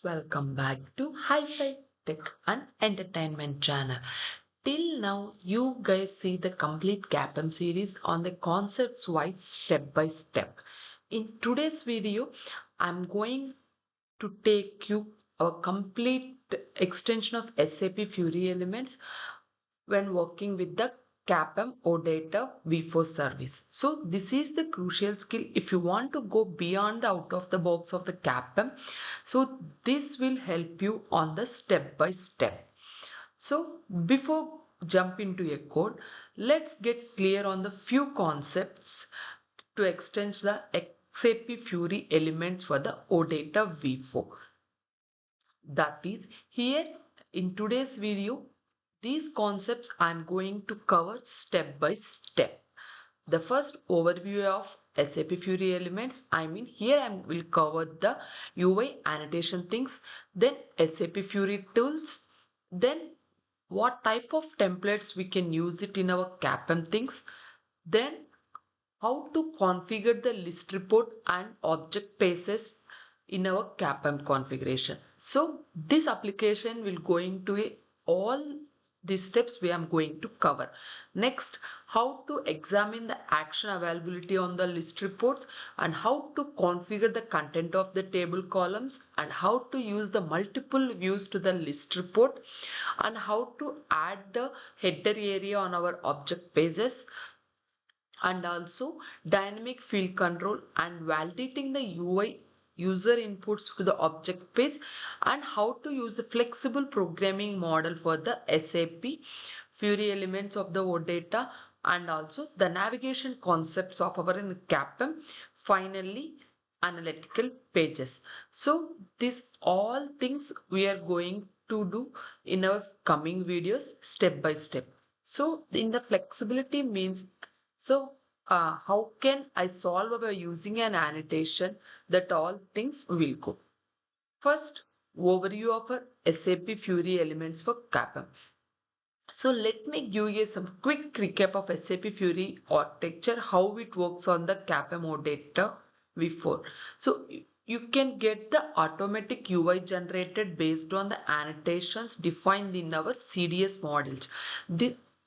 welcome back to Hi-Fi Tech and Entertainment channel. Till now, you guys see the complete CAPM series on the concepts wise step by step. In today's video, I'm going to take you a complete extension of SAP Fiori elements when working with the CAPM OData V4 service. So this is the crucial skill if you want to go beyond the out of the box of the CAPM. So this will help you on the step by step. So before jump into a code, let's get clear on the few concepts to extend the SAP Fiori elements for the OData V4. That is, here in today's video, these concepts I'm going to cover step by step. The first overview of SAP Fiori elements, here I will cover the UI annotation things, then SAP Fiori tools, then what type of templates we can use it in our CAPM things, then how to configure the list report and object pages in our CAPM configuration. So this application will going to all these steps we am going to cover. Next, how to examine the action availability on the list reports and how to configure the content of the table columns and how to use the multiple views to the list report and how to add the header area on our object pages and also dynamic field control and validating the UI user inputs to the object page and how to use the flexible programming model for the SAP Fiori elements of the OData and also the navigation concepts of our CAPM. Finally, analytical pages. So these all things we are going to do in our coming videos step by step. So in the flexibility means how can I solve by using an annotation that all things will go? First, overview of a SAP Fiori elements for CAPM. So let me give you some quick recap of SAP Fiori architecture, how it works on the CAPM data V4. So you can get the automatic UI generated based on the annotations defined in our CDS models.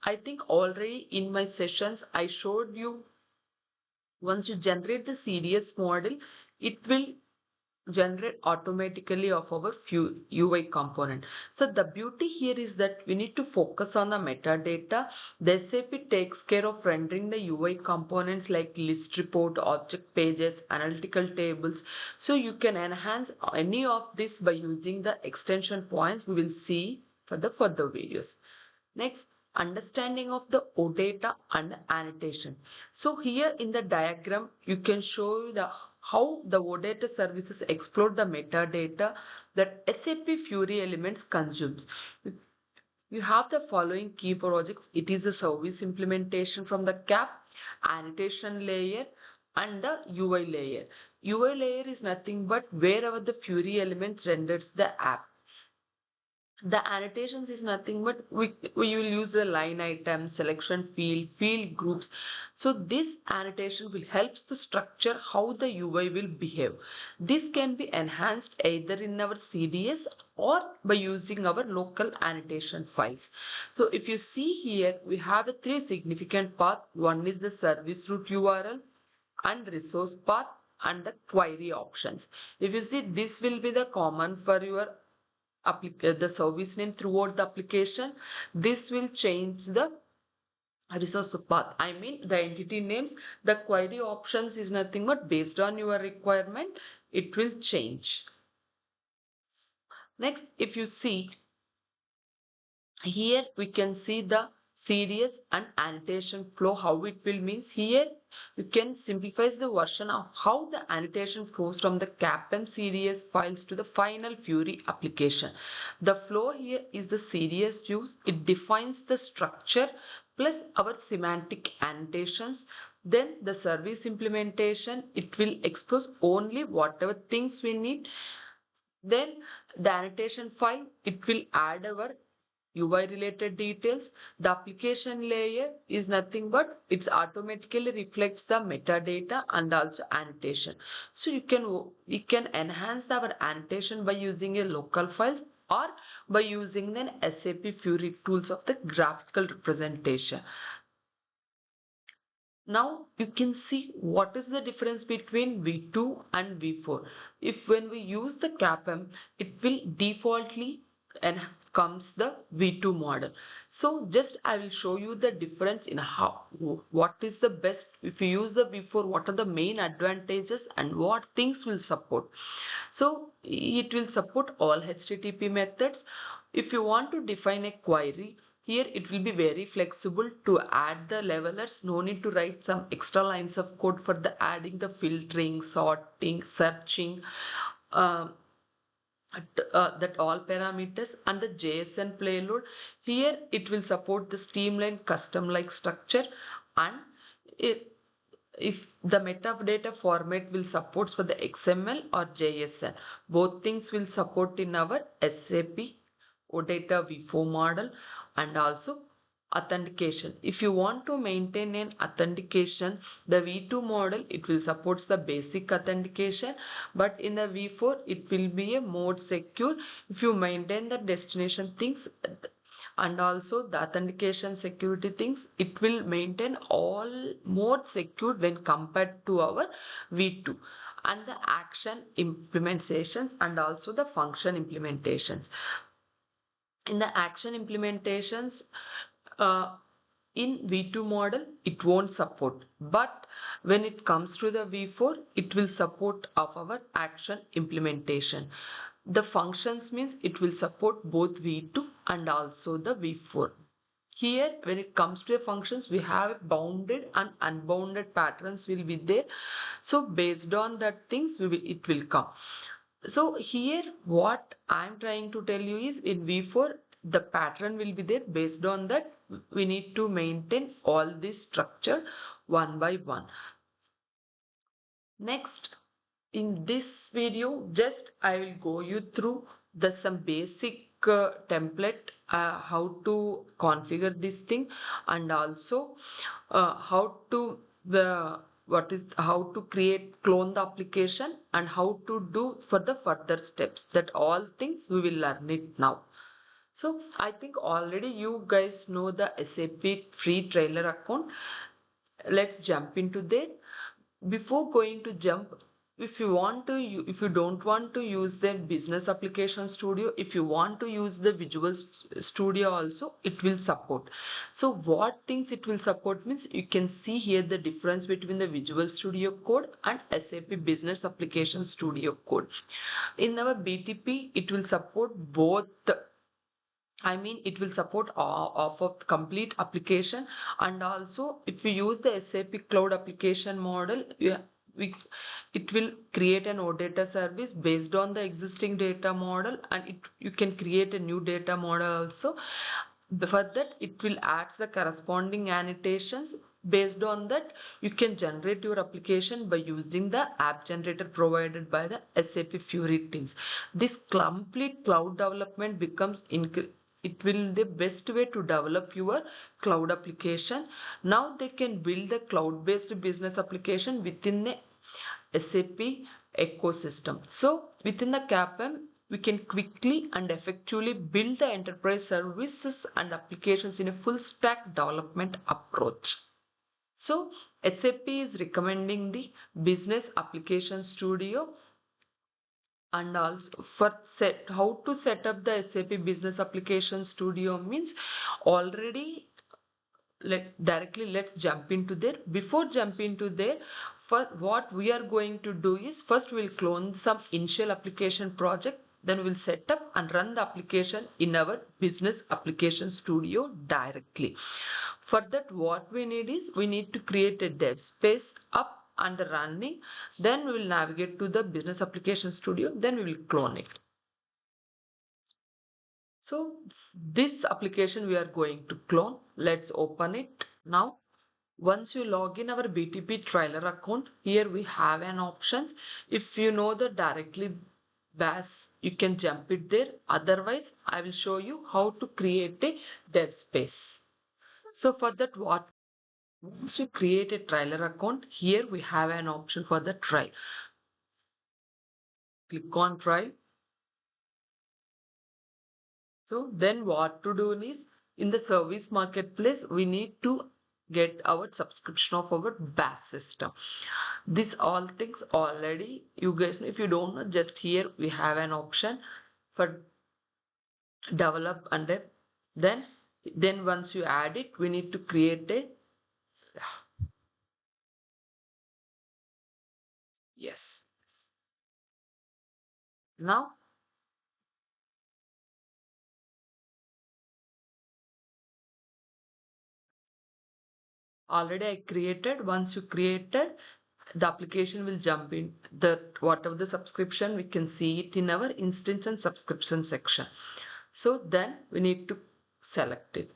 I think already in my sessions I showed you once you generate the CDS model, it will generate automatically of our few UI component. So the beauty here is that we need to focus on the metadata. The SAP takes care of rendering the UI components like list report, object pages, analytical tables. So you can enhance any of this by using the extension points we will see for the further videos. Next, understanding of the OData and annotation. So here in the diagram, you can show how the OData services explore the metadata that SAP Fiori elements consumes. You have the following key projects. It is a service implementation from the CAP, annotation layer, and the UI layer. UI layer is nothing but wherever the Fiori elements renders the app. The annotations is nothing but we will use the line item, selection field, field groups. So this annotation will helps the structure how the UI will behave. This can be enhanced either in our CDS or by using our local annotation files. So if you see here, we have a three significant path. One is the service route URL and resource path and the query options. If you see, this will be the common for your the service name throughout the application. This will change the resource path. The entity names, the query options is nothing but based on your requirement, it will change. Next, if you see here, we can see the CDS and annotation flow, how it will means here you can simplify the version of how the annotation flows from the CAPM CDS files to the final Fiori application. The flow here is the CDS views. It defines the structure plus our semantic annotations. Then the service implementation, it will expose only whatever things we need. Then the annotation file, it will add our UI related details. The application layer is nothing but it's automatically reflects the metadata and also annotation. So you can enhance our annotation by using a local files or by using an SAP Fiori tools of the graphical representation. Now you can see what is the difference between V2 and V4. If when we use the CAPM, it will defaultly and comes the V2 model. So just I will show you the difference in how, what is the best if you use the V4, what are the main advantages and what things will support. So it will support all HTTP methods. If you want to define a query, here it will be very flexible to add the levelers. No need to write some extra lines of code for the adding the filtering, sorting, searching, uh, that all parameters and the JSON payload. Here it will support the streamlined custom like structure, and it, if the metadata format will support for the XML or JSON, both things will support in our SAP OData V4 model. And also authentication, if you want to maintain an authentication, the V2 model it will supports the basic authentication, but in the V4 it will be a more secure if you maintain the destination things. And also the authentication security things, it will maintain all more secure when compared to our V2. And the action implementations and also the function implementations. In the action implementations, uh, in V2 model it won't support, but when it comes to the V4 it will support of our action implementation. The functions means it will support both V2 and also the V4. Here when it comes to the functions, we have bounded and unbounded patterns will be there. So based on that things it will come. So here what I'm trying to tell you is in V4 the pattern will be there. Based on that we need to maintain all this structure one by one. Next, in this video just I will go you through the some basic template, how to configure this thing, and also how to what is how to create clone the application and how to do for the further steps. That all things we will learn it now. So I think already you guys know the SAP free trailer account. Let's jump into there. Before going to jump, if you want to if you don't want to use the business application studio, if you want to use the visual studio also, it will support. So what things it will support means, you can see here the difference between the Visual Studio Code and SAP Business Application Studio Code. In our BTP it will support both. I mean, it will support off of complete application. And also if we use the SAP cloud application model, we, it will create an OData service based on the existing data model, and you can create a new data model also. For that it will add the corresponding annotations. Based on that you can generate your application by using the app generator provided by the SAP Fiori teams. This complete cloud development becomes it will the best way to develop your cloud application. Now they can build the cloud based business application within the SAP ecosystem. So within the CAPM, we can quickly and effectively build the enterprise services and applications in a full stack development approach. So SAP is recommending the Business Application Studio. And also for how to set up the SAP Business Application Studio means, already let's jump into there. Before jump into there, for what we are going to do is, first we'll clone some initial application project, then we'll set up and run the application in our Business Application Studio directly. For that what we need is, we need to create a dev space up and running, then we will navigate to the Business Application Studio, then we will clone it. So this application we are going to clone. Let's open it now. Once you log in our BTP trailer account, here we have an options. If you know that directly BAS, you can jump it there. Otherwise, I will show you how to create a dev space. So for that, once you create a trailer account, here we have an option for the trial. Click on trial. So then what to do is, in the service marketplace, we need to get our subscription of our BAS system. This all things already you guys know. If you don't know, just here we have an option for develop and then once you add it, we need to create a yes. Now already I created. Once you created, the application will jump in the whatever the subscription, we can see it in our instance and subscription section. So then we need to select it.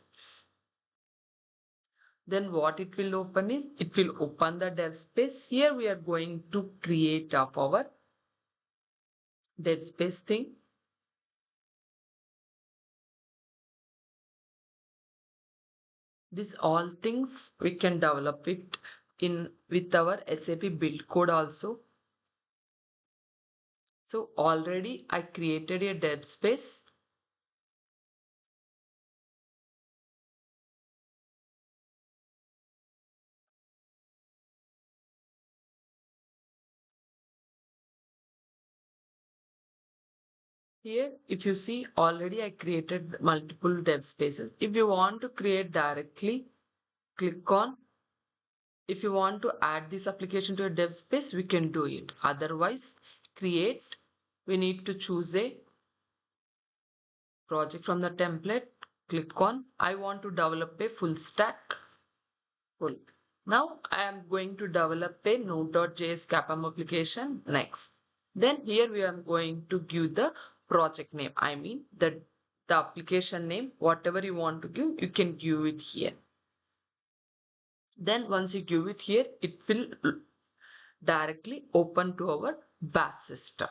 Then what it will open is, it will open the dev space. Here we are going to create of our dev space thing. This all things we can develop it in with our SAP build code also. So already I created a dev space. Here, if you see, already I created multiple dev spaces. If you want to create directly, click on. If you want to add this application to a dev space, we can do it. Otherwise, create. We need to choose a project from the template. Click on. I want to develop a full stack. Full. Now I am going to develop a Node.js CAPM application next. Then here we are going to give the project name. I mean the application name, whatever you want to give, you can give it here. Then once you give it here, it will directly open to our BAS system.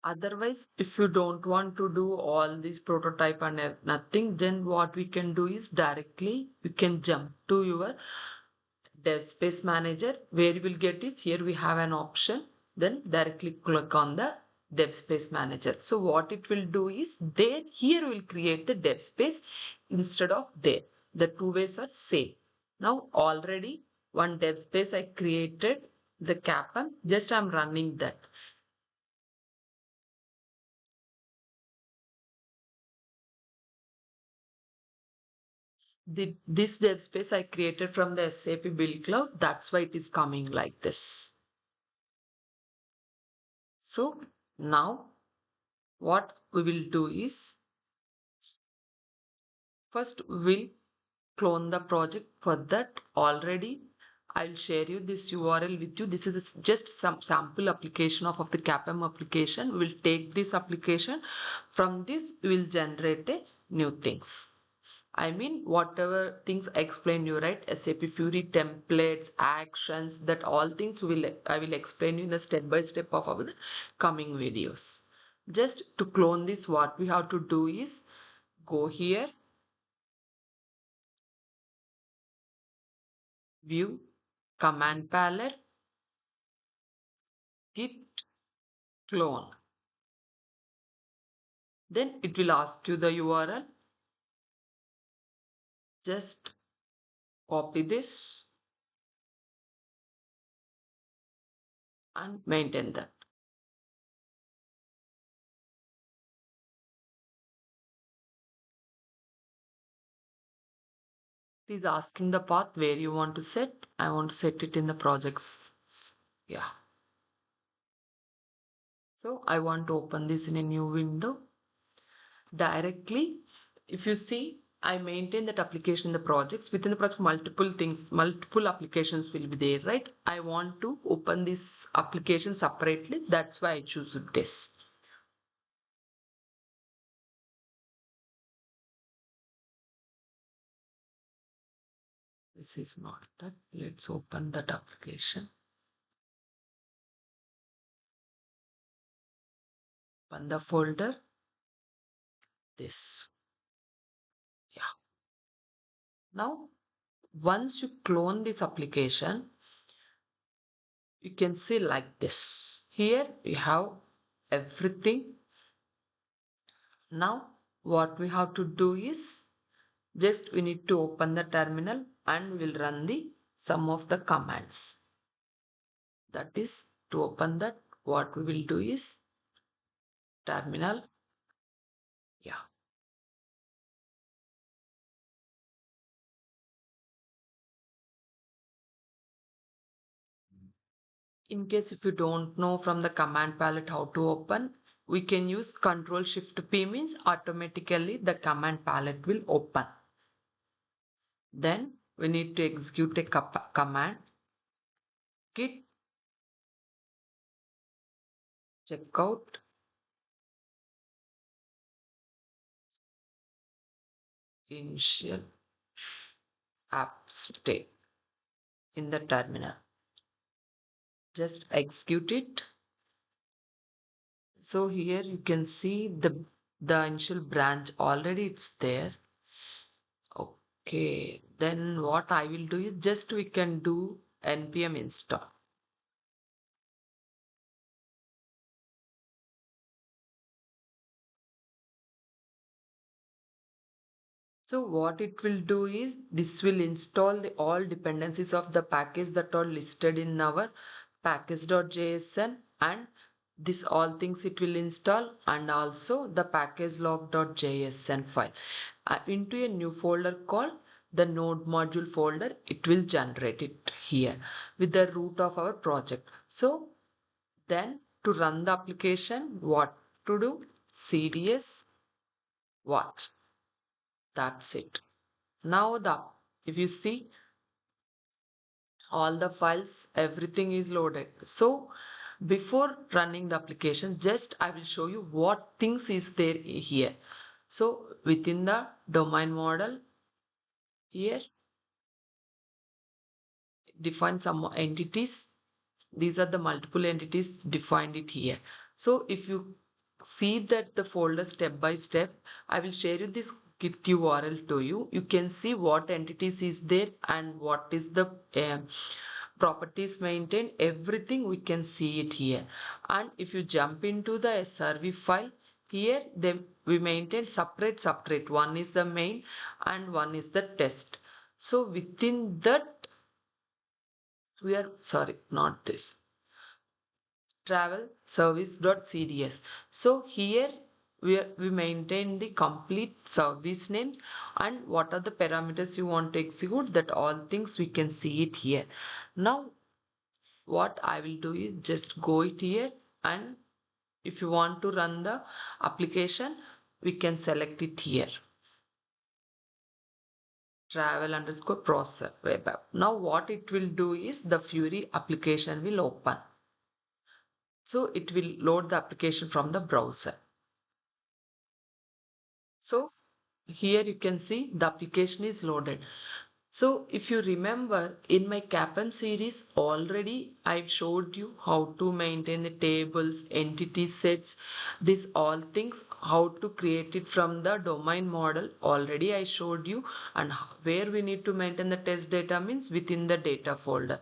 Otherwise, if you don't want to do all this prototype and nothing, then what we can do is directly you can jump to your dev space manager. Where you will get is, here we have an option, then directly click on the dev space manager. So what it will do is, there here will create the dev space instead of there. The two ways are same. Now already one dev space I created, the CAPM, just I'm running that. This dev space I created from the SAP Build Cloud. That's why it is coming like this. So now what we will do is, first we'll clone the project. For that, already I'll share you this URL with you. This is just some sample application of the CAPM application. We'll take this application. From this, we will generate a new things. I mean, whatever things I explained you, right? SAP Fiori templates, actions, that all things I will explain you in the step by step of our coming videos. Just to clone this, what we have to do is go here, view, command palette, git clone. Then it will ask you the URL. Just copy this and maintain that. It is asking the path where you want to set. I want to set it in the projects. Yeah. So I want to open this in a new window. Directly, if you see, I maintain that application in the projects. Within the project, multiple things, multiple applications will be there, right? I want to open this application separately. That's why I choose this. This is not that. Let's open that application. Open the folder. This. Yeah. Now, once you clone this application, you can see like this. Here we have everything. Now, what we have to do is just we need to open the terminal and we'll run the some of the commands. That is to open that, what we will do is terminal. Yeah. In case if you don't know from the command palette how to open, we can use Control Shift P, means automatically the command palette will open. Then we need to execute a command git checkout initial app state in the terminal. Just execute it. So here you can see the initial branch already it's there. Okay, then what I will do is just we can do npm install. So what it will do is this will install the all dependencies of the package that are listed in our package.jsn, and this all things it will install, and also the package log.jsn file into a new folder called the node module folder. It will generate it here with the root of our project. So then to run the application, what to do? CDS watch. That's it. Now if you see all the files, everything is loaded. So before running the application, just I will show you what things is there here. So within the domain model here, define some entities. These are the multiple entities defined it here. So if you see that the folder step by step, I will share you this git URL to you. You can see what entities is there and what is the properties maintained. Everything we can see it here. And if you jump into the SRV file, here we maintain separate. One is the main and one is the test. So within that we are, sorry, not this, travel service.cds. So here we maintain the complete service names and what are the parameters you want to execute, that all things we can see it here. Now what I will do is just go it here, and if you want to run the application, we can select it here, travel underscore process web app. Now what it will do is the Fiori application will open. So it will load the application from the browser. So here you can see the application is loaded. So if you remember in my CAPM series already I've showed you how to maintain the tables, entity sets, this all things, how to create it from the domain model already I showed you, and where we need to maintain the test data means within the data folder.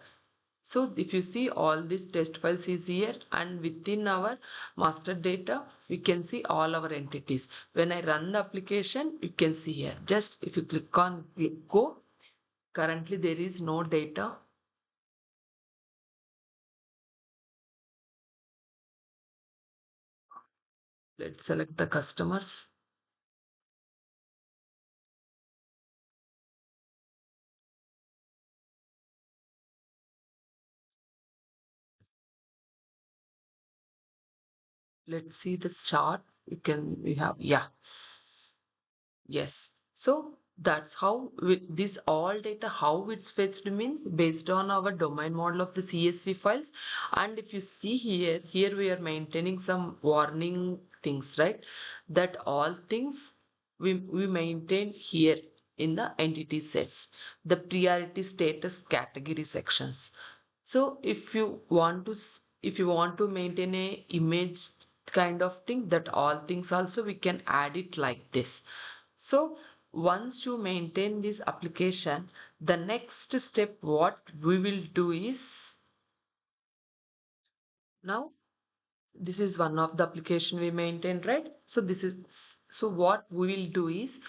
So if you see all these test files is here, and within our master data, we can see all our entities. When I run the application, you can see here. Just if you click on go, currently there is no data. Let's select the customers. Let's see the chart. We have, yeah. Yes. So that's how this all data, how it's fetched means based on our domain model of the CSV files. And if you see here we are maintaining some warning things, right? That all things we maintain here in the entity sets, the priority status category sections. So if you want to maintain a image kind of thing, that all things also we can add it like this. So once you maintain this application, the next step what we will do is, now this is one of the application we maintain, right? So this is, so what we will do is,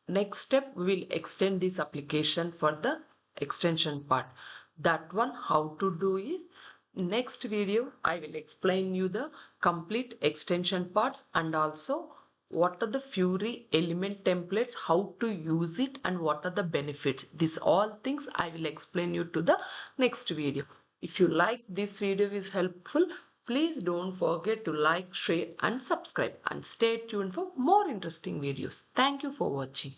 next step we will extend this application for the extension part. That one how to do is, next video I will explain you the complete extension parts, and also what are the Fiori element templates, how to use it, and what are the benefits. These all things I will explain you to the next video. If you like this video is helpful, please don't forget to like, share and subscribe, and stay tuned for more interesting videos. Thank you for watching.